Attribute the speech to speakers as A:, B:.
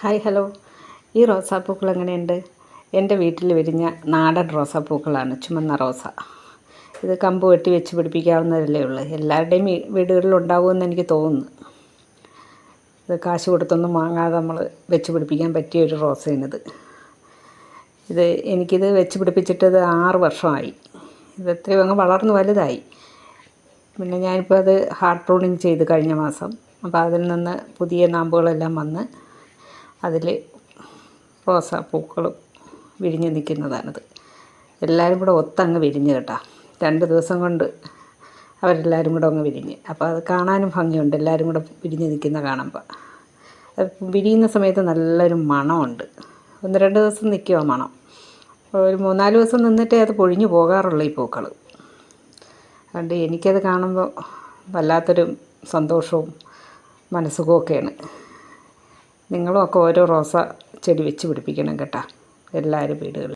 A: Hi hello. ഈ റോസാപ്പൂക്കൾ എങ്ങനെയുണ്ട്? എൻ്റെ വീട്ടിൽ വിരിഞ്ഞ നാടൻ റോസാപ്പൂക്കളാണ്, ചുമന്ന റോസ. ഇത് കമ്പ് വെട്ടി വെച്ച് പിടിപ്പിക്കാവുന്നതല്ലേ ഉള്ളൂ. എല്ലാവരുടെയും വീടുകളിൽ ഉണ്ടാകുമെന്ന് എനിക്ക് തോന്നുന്നു. ഇത് കാശ് കൊടുത്തൊന്നും വാങ്ങാതെ നമ്മൾ വെച്ച് പിടിപ്പിക്കാൻ പറ്റിയ ഒരു റോസയാണിത്. എനിക്കിത് വെച്ച് പിടിപ്പിച്ചിട്ട് 6 വർഷമായി. ഇത് എത്രയും അങ്ങ് വളർന്ന് വലുതായി. പിന്നെ ഞാനിപ്പോൾ അത് ഹാർഡ് പ്രൂണിങ് ചെയ്ത് കഴിഞ്ഞ മാസം. അപ്പോൾ അതിൽ നിന്ന് പുതിയ നാമ്പുകളെല്ലാം വന്ന് അതിൽ റോസാപ്പൂക്കളും വിരിഞ്ഞ് നിൽക്കുന്നതാണിത്. എല്ലാവരും കൂടെ ഒത്തങ്ങ് വിരിഞ്ഞ് കേട്ടോ. 2 ദിവസം കൊണ്ട് അവരെല്ലാവരും കൂടെ അങ്ങ് വിരിഞ്ഞ്. അപ്പോൾ അത് കാണാനും ഭംഗിയുണ്ട്, എല്ലാവരും കൂടെ വിരിഞ്ഞ് നിൽക്കുന്ന കാണുമ്പോൾ. അത് വിരിയുന്ന സമയത്ത് നല്ലൊരു മണമുണ്ട്. 1-2 ദിവസം നിൽക്കും ആ മണം. ഒരു 3-4 ദിവസം നിന്നിട്ടേ അത് പൊഴിഞ്ഞു പോകാറുള്ളൂ ഈ പൂക്കൾ. അതുകൊണ്ട് എനിക്കത് കാണുമ്പോൾ വല്ലാത്തൊരു സന്തോഷവും മനസ്സുഖമൊക്കെയാണ്. നിങ്ങളും ഒക്കെ ഓരോ റോസ ചെടി വെച്ച് പിടിപ്പിക്കണം കേട്ടോ, എല്ലാവരും വീടുകളിൽ.